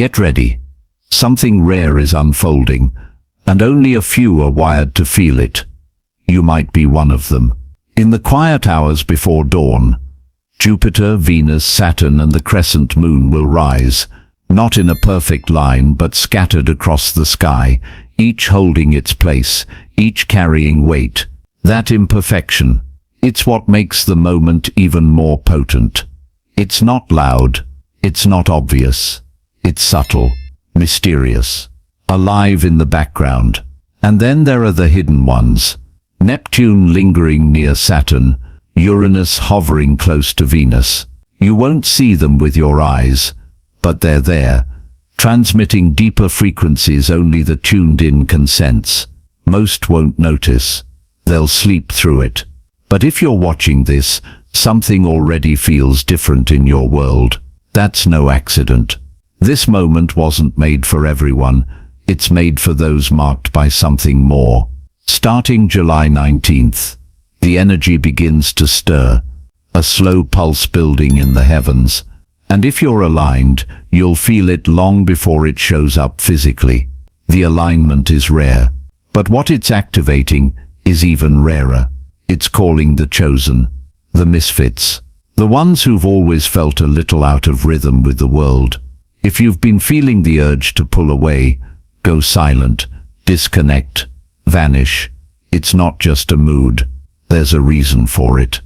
Get ready. Something rare is unfolding, and only a few are wired to feel it. You might be one of them. In the quiet hours before dawn, Jupiter, Venus, Saturn and the crescent moon will rise, not in a perfect line but scattered across the sky, each holding its place, each carrying weight. That imperfection, it's what makes the moment even more potent. It's not loud, it's not obvious, it's subtle, mysterious, alive in the background. And then there are the hidden ones. Neptune lingering near Saturn, Uranus hovering close to Venus. You won't see them with your eyes, but they're there, transmitting deeper frequencies only the tuned-in can sense. Most won't notice. They'll sleep through it. But if you're watching this, something already feels different in your world. That's no accident. This moment wasn't made for everyone. It's made for those marked by something more. Starting July 19th, the energy begins to stir, a slow pulse building in the heavens. And if you're aligned, you'll feel it long before it shows up physically. The alignment is rare, but what it's activating is even rarer. It's calling the chosen, the misfits, the ones who've always felt a little out of rhythm with the world. If you've been feeling the urge to pull away, go silent, disconnect, vanish, it's not just a mood. There's a reason for it,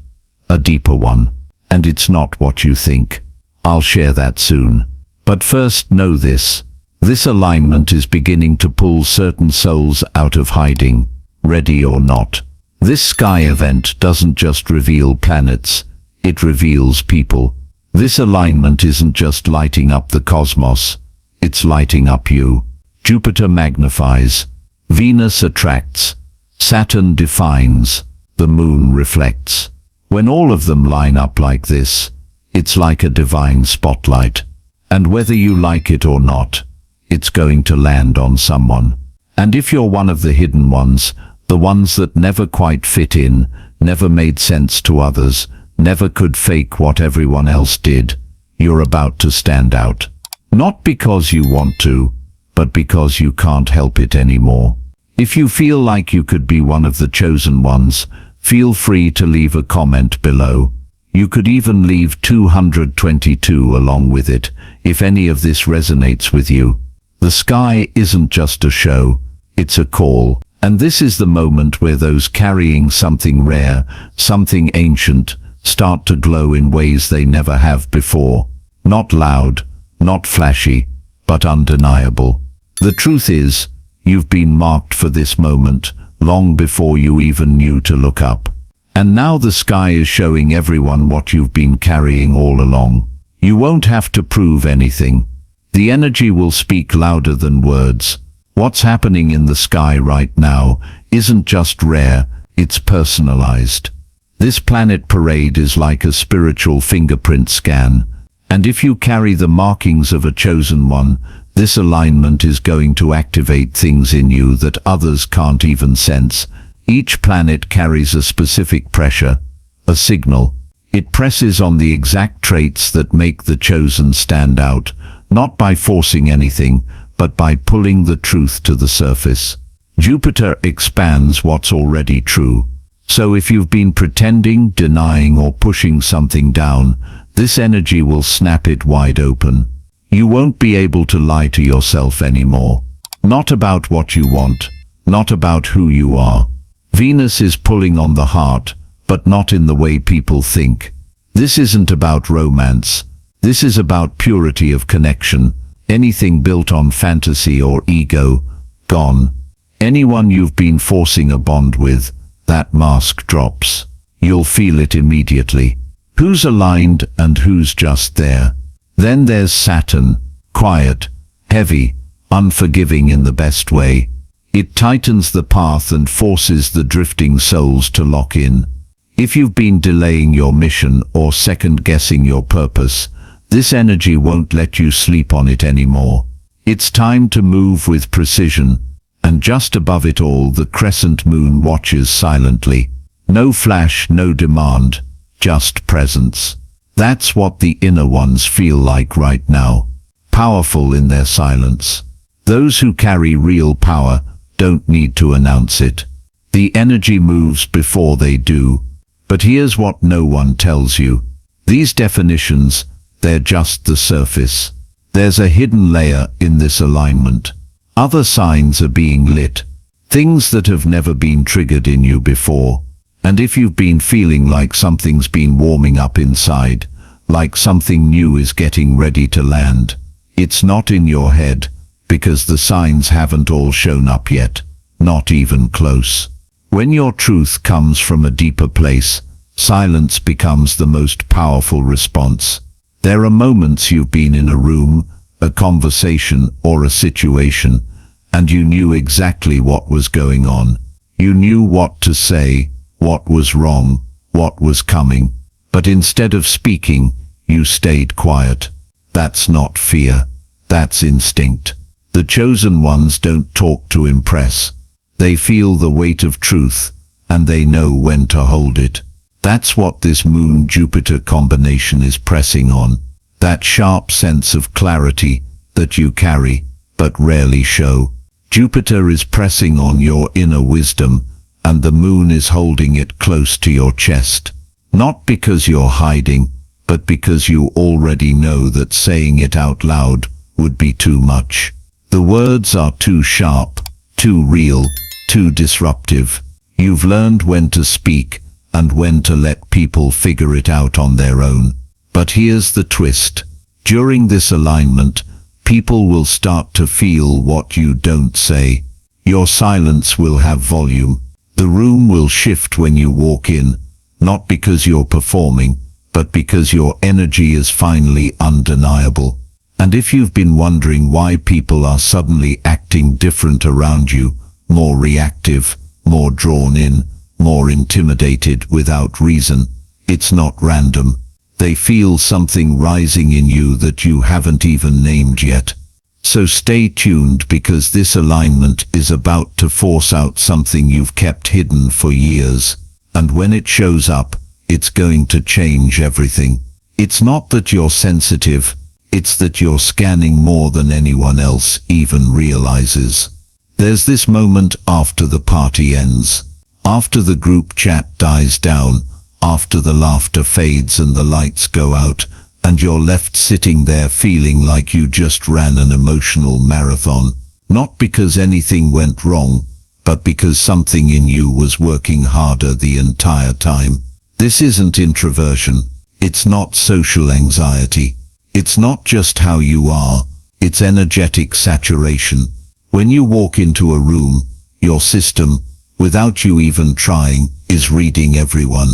a deeper one, and it's not what you think. I'll share that soon. But first know this. This alignment is beginning to pull certain souls out of hiding, ready or not. This sky event doesn't just reveal planets, it reveals people. This alignment isn't just lighting up the cosmos, it's lighting up you. Jupiter magnifies, Venus attracts, Saturn defines, the moon reflects. When all of them line up like this, it's like a divine spotlight. And whether you like it or not, it's going to land on someone. And if you're one of the hidden ones, the ones that never quite fit in, never made sense to others, never could fake what everyone else did, you're about to stand out. Not because you want to, but because you can't help it anymore. If you feel like you could be one of the chosen ones, feel free to leave a comment below. You could even leave 222 along with it, if any of this resonates with you. The sky isn't just a show, it's a call. And this is the moment where those carrying something rare, something ancient, start to glow in ways they never have before. Not loud, not flashy, but undeniable. The truth is, you've been marked for this moment, long before you even knew to look up. And now the sky is showing everyone what you've been carrying all along. You won't have to prove anything. The energy will speak louder than words. What's happening in the sky right now isn't just rare, it's personalized. This planet parade is like a spiritual fingerprint scan. And if you carry the markings of a chosen one, this alignment is going to activate things in you that others can't even sense. Each planet carries a specific pressure, a signal. It presses on the exact traits that make the chosen stand out, not by forcing anything, but by pulling the truth to the surface. Jupiter expands what's already true. So if you've been pretending, denying or pushing something down, this energy will snap it wide open. You won't be able to lie to yourself anymore. Not about what you want, not about who you are. Venus is pulling on the heart, but not in the way people think. This isn't about romance. This is about purity of connection. Anything built on fantasy or ego, gone. Anyone you've been forcing a bond with, that mask drops. You'll feel it immediately. Who's aligned and who's just there? Then there's Saturn, quiet, heavy, unforgiving in the best way. It tightens the path and forces the drifting souls to lock in. If you've been delaying your mission or second-guessing your purpose, this energy won't let you sleep on it anymore. It's time to move with precision, and just above it all the crescent moon watches silently. No flash, no demand, just presence. That's what the inner ones feel like right now. powerful in their silence. Those who carry real power don't need to announce it. The energy moves before they do. But here's what no one tells you. These definitions, they're just the surface. There's a hidden layer in this alignment. Other signs are being lit. Things that have never been triggered in you before. And if you've been feeling like something's been warming up inside, like something new is getting ready to land, it's not in your head, because the signs haven't all shown up yet, not even close. When your truth comes from a deeper place, silence becomes the most powerful response. There are moments you've been in a room, a conversation, or a situation, and you knew exactly what was going on. You knew what to say, what was wrong, what was coming. But instead of speaking, you stayed quiet. That's not fear. That's instinct. The chosen ones don't talk to impress. They feel the weight of truth, and they know when to hold it. That's what this Moon-Jupiter combination is pressing on. That sharp sense of clarity that you carry, but rarely show. Jupiter is pressing on your inner wisdom, and the Moon is holding it close to your chest. Not because you're hiding, but because you already know that saying it out loud would be too much. The words are too sharp, too real, too disruptive. You've learned when to speak and when to let people figure it out on their own. But here's the twist. During this alignment, people will start to feel what you don't say. Your silence will have volume. The room will shift when you walk in, not because you're performing, but because your energy is finally undeniable. And if you've been wondering why people are suddenly acting different around you, more reactive, more drawn in, more intimidated without reason, it's not random. They feel something rising in you that you haven't even named yet. So stay tuned, because this alignment is about to force out something you've kept hidden for years. And when it shows up, it's going to change everything. It's not that you're sensitive, it's that you're scanning more than anyone else even realizes. There's this moment after the party ends, after the group chat dies down, after the laughter fades and the lights go out, and you're left sitting there feeling like you just ran an emotional marathon. Not because anything went wrong, but because something in you was working harder the entire time. This isn't introversion. It's not social anxiety. It's not just how you are. It's energetic saturation. When you walk into a room, your system, without you even trying, is reading everyone.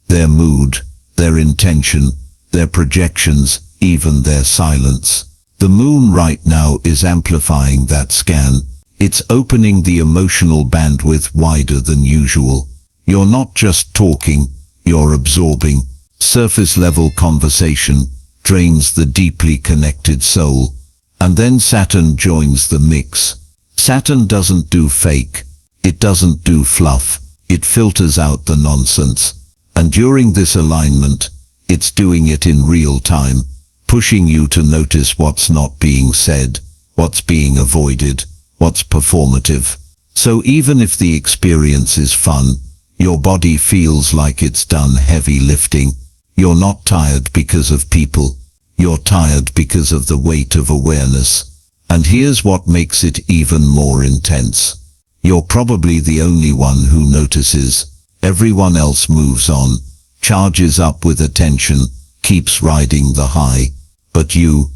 Their mood, their intention, their projections, even their silence. The Moon right now is amplifying that scan. It's opening the emotional bandwidth wider than usual. You're not just talking, you're absorbing. Surface-level conversation drains the deeply connected soul. And then Saturn joins the mix. Saturn doesn't do fake. It doesn't do fluff. It filters out the nonsense. And during this alignment, it's doing it in real time, pushing you to notice what's not being said, what's being avoided, what's performative. So even if the experience is fun, your body feels like it's done heavy lifting. You're not tired because of people. You're tired because of the weight of awareness. And here's what makes it even more intense. You're probably the only one who notices. Everyone else moves on, charges up with attention, keeps riding the high. But you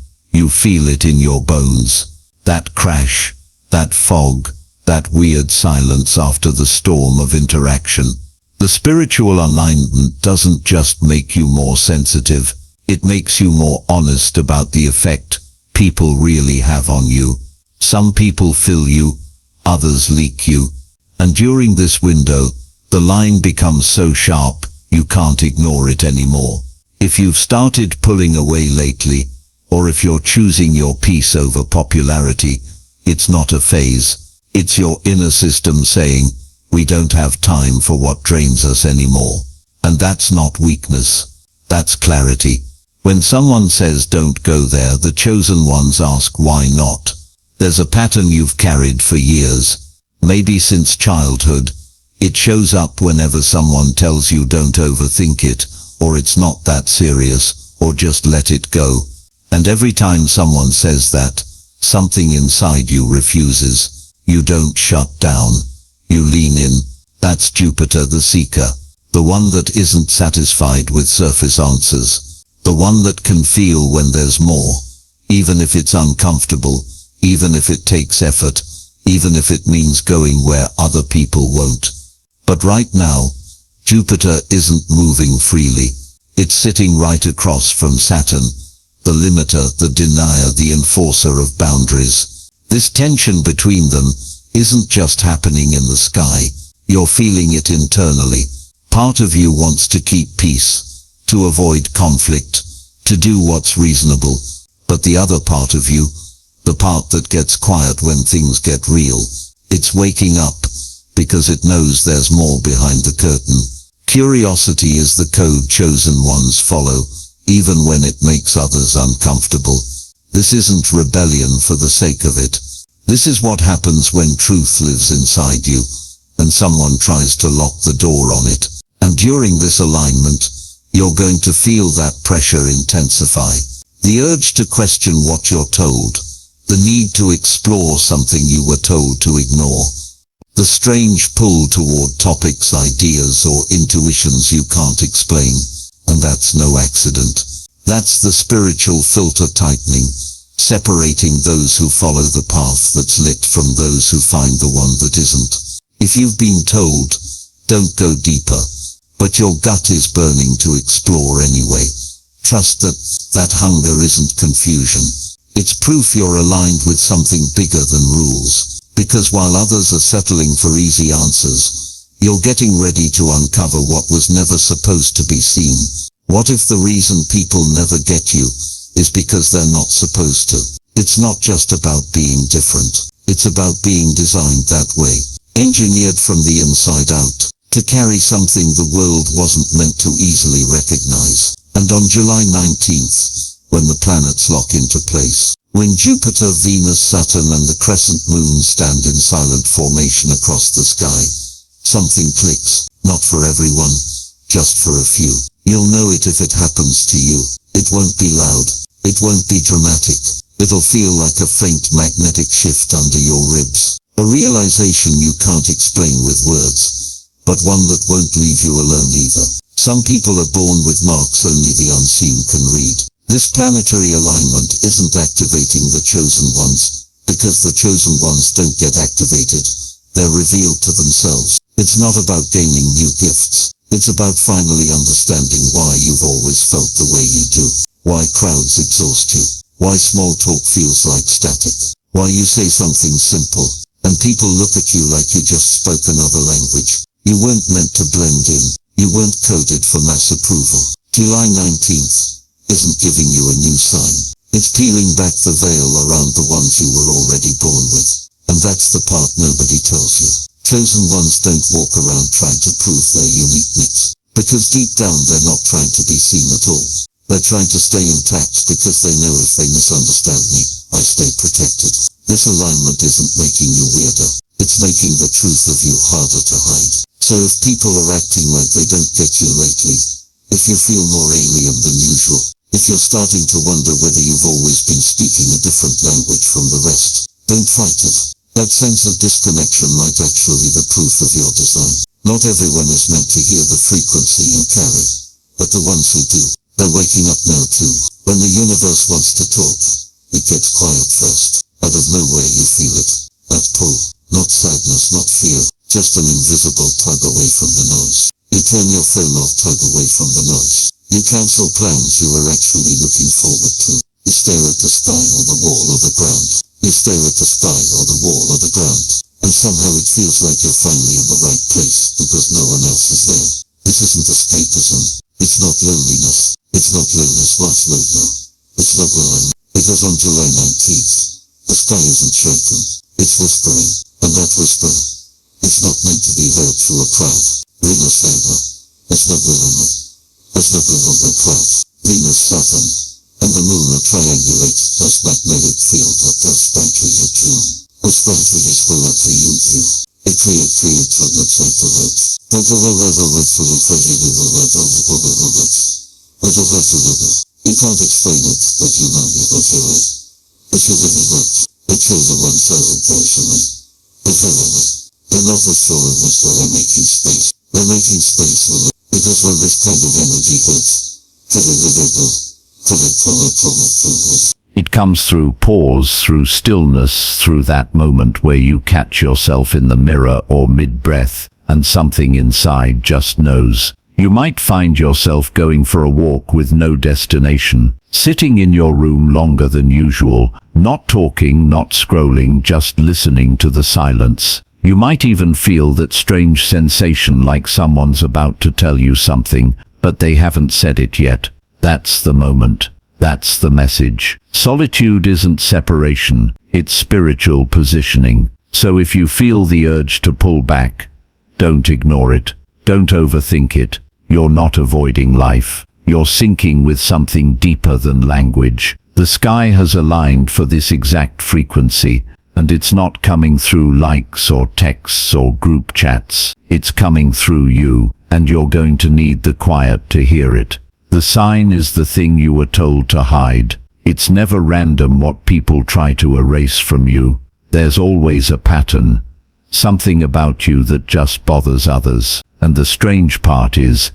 feel it in your bones. That crash, that fog, that weird silence after the storm of interaction. The spiritual alignment doesn't just make you more sensitive, it makes you more honest about the effect people really have on you. Some people fill you, others leak you. And during this window, the line becomes so sharp, you can't ignore it anymore. If you've started pulling away lately, or if you're choosing your peace over popularity, it's not a phase. It's your inner system saying, we don't have time for what drains us anymore. And that's not weakness. That's clarity. When someone says don't go there, the chosen ones ask why not. There's a pattern you've carried for years, maybe since childhood. It shows up whenever someone tells you don't overthink it, or it's not that serious, or just let it go. And every time someone says that, something inside you refuses. You don't shut down. You lean in. That's Jupiter the seeker. The one that isn't satisfied with surface answers. The one that can feel when there's more. Even if it's uncomfortable. Even if it takes effort. Even if it means going where other people won't. But right now, Jupiter isn't moving freely. It's sitting right across from Saturn. The limiter, the denier, the enforcer of boundaries. This tension between them isn't just happening in the sky. You're feeling it internally. Part of you wants to keep peace, to avoid conflict, to do what's reasonable. But the other part of you, the part that gets quiet when things get real, it's waking up, because it knows there's more behind the curtain. Curiosity is the code chosen ones follow, even when it makes others uncomfortable. This isn't rebellion for the sake of it. This is what happens when truth lives inside you, and someone tries to lock the door on it. And during this alignment, you're going to feel that pressure intensify. The urge to question what you're told. The need to explore something you were told to ignore. The strange pull toward topics, ideas, or intuitions you can't explain. And that's no accident. That's the spiritual filter tightening, separating those who follow the path that's lit from those who find the one that isn't. If you've been told, don't go deeper, but your gut is burning to explore anyway, trust that hunger isn't confusion. It's proof you're aligned with something bigger than rules, because while others are settling for easy answers, you're getting ready to uncover what was never supposed to be seen. What if the reason people never get you is because they're not supposed to? It's not just about being different. It's about being designed that way, engineered from the inside out, to carry something the world wasn't meant to easily recognize. And on July 19th, when the planets lock into place, when Jupiter, Venus, Saturn and the crescent moon stand in silent formation across the sky, something clicks, not for everyone, just for a few. You'll know it if it happens to you. It won't be loud. It won't be dramatic. It'll feel like a faint magnetic shift under your ribs. A realization you can't explain with words, but one that won't leave you alone either. Some people are born with marks only the unseen can read. This planetary alignment isn't activating the chosen ones, because the chosen ones don't get activated. They're revealed to themselves. It's not about gaining new gifts. It's about finally understanding why you've always felt the way you do. Why crowds exhaust you. Why small talk feels like static. Why you say something simple, and people look at you like you just spoke another language. You weren't meant to blend in. You weren't coded for mass approval. July 19th isn't giving you a new sign. It's peeling back the veil around the ones you were already born with. And that's the part nobody tells you. Chosen ones don't walk around trying to prove their uniqueness, because deep down they're not trying to be seen at all. They're trying to stay intact because they know if they misunderstand me, I stay protected. This alignment isn't making you weirder. It's making the truth of you harder to hide. So if people are acting like they don't get you lately, if you feel more alien than usual, if you're starting to wonder whether you've always been speaking a different language from the rest, don't fight it. That sense of disconnection might actually be the proof of your design. Not everyone is meant to hear the frequency you carry, but the ones who do, they're waking up now too. When the universe wants to talk, it gets quiet first. Out of nowhere you feel it. That pull, not sadness, not fear, just an invisible tug away from the noise. You turn your phone off, tug away from the noise. You cancel plans you were actually looking forward to. You stare at the sky or the wall or the ground. You stare at the sky or the wall or the ground, and somehow it feels like you're finally in the right place, because no one else is there. This isn't escapism. It's not loneliness. It's not loneliness. What's low now? It's not alone. Because on July 19th, the sky isn't shaken. It's whispering, and that whisper, it's not meant to be heard through a crowd. Ring a saber. It's not the rumor. It's not the rumor crowd. Venus, Saturn, and the Moon are triangulate plus magnetic field that does battery attune. This battery is full of for you too. It creates what looks like the red. You can't explain it, but you know you will feel it. If you really look, it shows a one-sided personally. They're not restoring this, but they're making space. They're making space for it. Because when this kind of energy hits, it comes through pause, through stillness, through that moment where you catch yourself in the mirror or mid-breath, and something inside just knows. You might find yourself going for a walk with no destination, sitting in your room longer than usual, not talking, not scrolling, just listening to the silence. You might even feel that strange sensation like someone's about to tell you something, but they haven't said it yet. That's the moment. That's the message. Solitude isn't separation, it's spiritual positioning. So if you feel the urge to pull back, don't ignore it. Don't overthink it. You're not avoiding life. You're syncing with something deeper than language. The sky has aligned for this exact frequency, and it's not coming through likes or texts or group chats. It's coming through you, and you're going to need the quiet to hear it. The sign is the thing you were told to hide. It's never random what people try to erase from you. There's always a pattern, something about you that just bothers others. And the strange part is,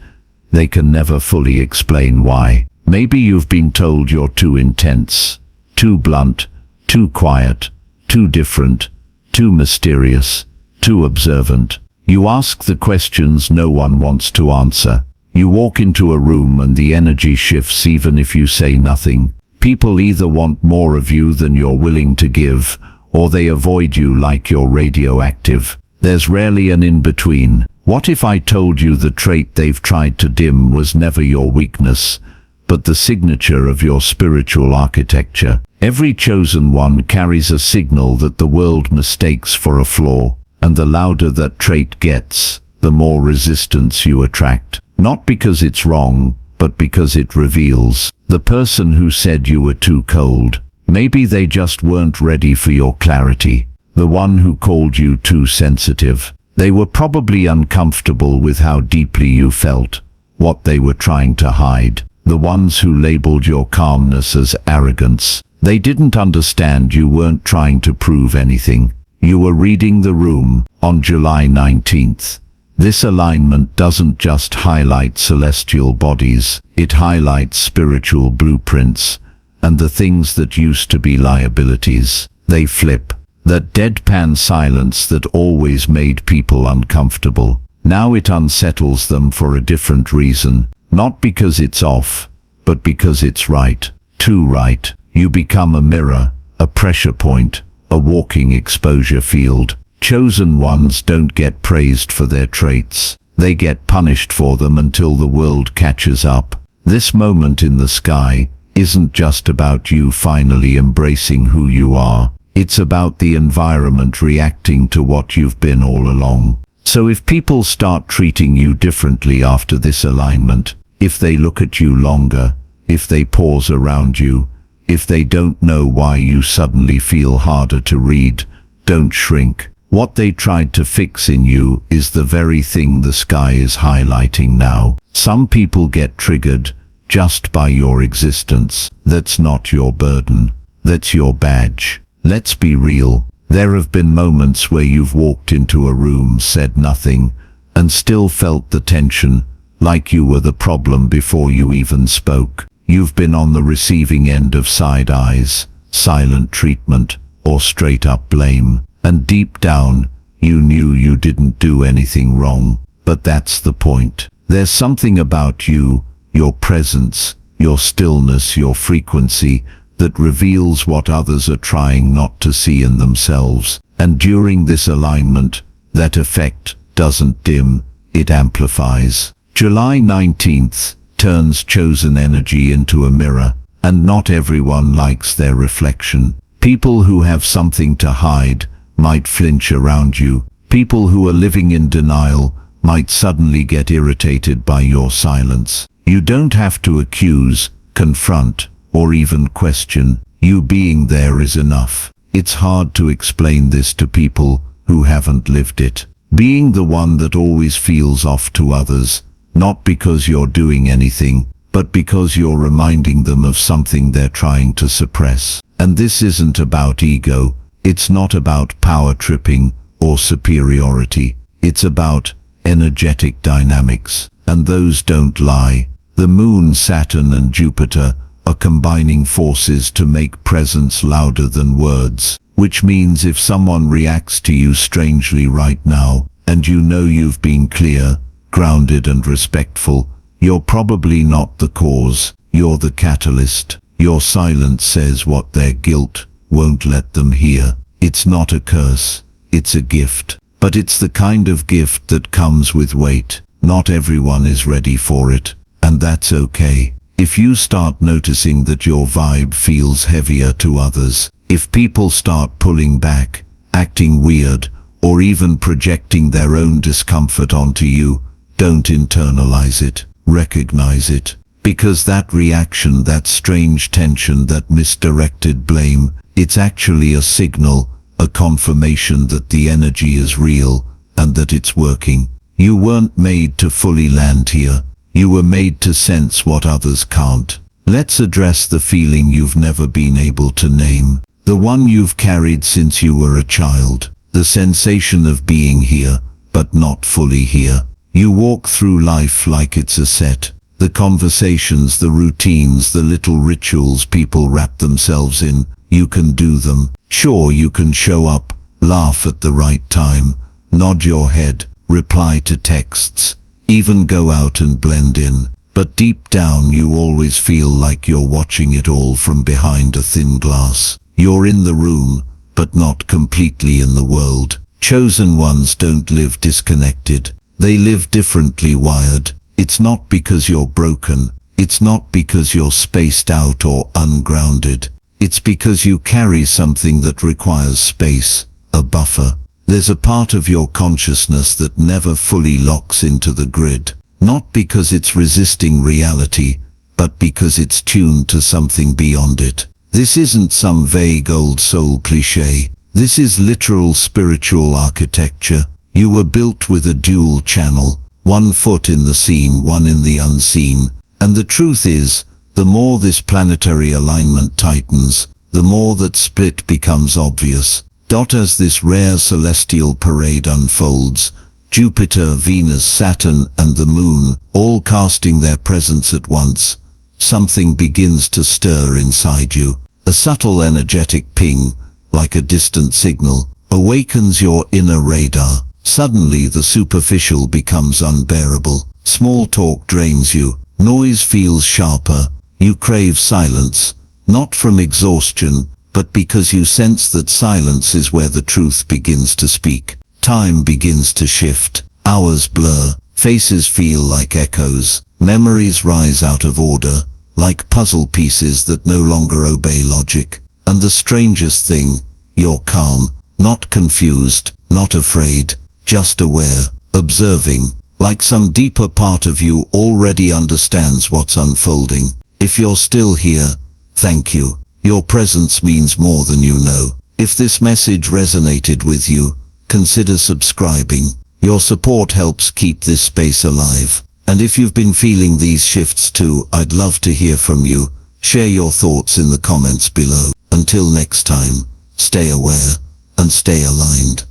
they can never fully explain why. Maybe you've been told you're too intense, too blunt, too quiet, too different, too mysterious, too observant. You ask the questions no one wants to answer. You walk into a room and the energy shifts even if you say nothing. People either want more of you than you're willing to give, or they avoid you like you're radioactive. There's rarely an in-between. What if I told you the trait they've tried to dim was never your weakness, but the signature of your spiritual architecture? Every chosen one carries a signal that the world mistakes for a flaw, and the louder that trait gets, the more resistance you attract. Not because it's wrong, but because it reveals the person who said you were too cold. Maybe they just weren't ready for your clarity. The one who called you too sensitive. They were probably uncomfortable with how deeply you felt, what they were trying to hide. The ones who labeled your calmness as arrogance. They didn't understand you weren't trying to prove anything. You were reading the room. On July 19th. This alignment doesn't just highlight celestial bodies, it highlights spiritual blueprints, and the things that used to be liabilities. They flip. That deadpan silence that always made people uncomfortable. Now it unsettles them for a different reason. Not because it's off, but because it's right. Too right. You become a mirror, a pressure point, a walking exposure field. Chosen ones don't get praised for their traits. They get punished for them until the world catches up. This moment in the sky isn't just about you finally embracing who you are. It's about the environment reacting to what you've been all along. So if people start treating you differently after this alignment, if they look at you longer, if they pause around you, if they don't know why you suddenly feel harder to read, don't shrink. What they tried to fix in you is the very thing the sky is highlighting now. Some people get triggered just by your existence. That's not your burden. That's your badge. Let's be real. There have been moments where you've walked into a room, said nothing, and still felt the tension, like you were the problem before you even spoke. You've been on the receiving end of side eyes, silent treatment, or straight up blame. And deep down, you knew you didn't do anything wrong. But that's the point. There's something about you, your presence, your stillness, your frequency, that reveals what others are trying not to see in themselves. And during this alignment, that effect doesn't dim, it amplifies. July 19th turns chosen energy into a mirror, and not everyone likes their reflection. People who have something to hide might flinch around you. People who are living in denial might suddenly get irritated by your silence. You don't have to accuse, confront, or even question. You being there is enough. It's hard to explain this to people who haven't lived it. Being the one that always feels off to others, not because you're doing anything, but because you're reminding them of something they're trying to suppress. And this isn't about ego, it's not about power tripping or superiority. It's about energetic dynamics, and those don't lie. The Moon, Saturn and Jupiter are combining forces to make presence louder than words, which means if someone reacts to you strangely right now, and you know you've been clear, grounded and respectful, you're probably not the cause, you're the catalyst. Your silence says what their guilt won't let them hear. It's not a curse, it's a gift. But it's the kind of gift that comes with weight. Not everyone is ready for it, and that's okay. If you start noticing that your vibe feels heavier to others, if people start pulling back, acting weird, or even projecting their own discomfort onto you, don't internalize it, recognize it. Because that reaction, that strange tension, that misdirected blame, it's actually a signal, a confirmation that the energy is real and that it's working. You weren't made to fully land here. You were made to sense what others can't. Let's address the feeling you've never been able to name. The one you've carried since you were a child. The sensation of being here, but not fully here. You walk through life like it's a set. The conversations, the routines, the little rituals people wrap themselves in, you can do them. Sure, you can show up, laugh at the right time, nod your head, reply to texts, even go out and blend in. But deep down you always feel like you're watching it all from behind a thin glass. You're in the room, but not completely in the world. Chosen ones don't live disconnected. They live differently wired. It's not because you're broken. It's not because you're spaced out or ungrounded. It's because you carry something that requires space, a buffer. There's a part of your consciousness that never fully locks into the grid. Not because it's resisting reality, but because it's tuned to something beyond it. This isn't some vague old soul cliché. This is literal spiritual architecture. You were built with a dual channel. One foot in the seen, one in the unseen. And the truth is, the more this planetary alignment tightens, the more that split becomes obvious. As this rare celestial parade unfolds, Jupiter, Venus, Saturn and the Moon, all casting their presence at once, something begins to stir inside you. A subtle energetic ping, like a distant signal, awakens your inner radar. Suddenly the superficial becomes unbearable. Small talk drains you. Noise feels sharper. You crave silence, not from exhaustion, but because you sense that silence is where the truth begins to speak. Time begins to shift. Hours blur. Faces feel like echoes. Memories rise out of order, like puzzle pieces that no longer obey logic. And the strangest thing, you're calm, not confused, not afraid, just aware, observing, like some deeper part of you already understands what's unfolding. If you're still here, thank you. Your presence means more than you know. If this message resonated with you, consider subscribing. Your support helps keep this space alive. And if you've been feeling these shifts too, I'd love to hear from you. Share your thoughts in the comments below. Until next time, stay aware and stay aligned.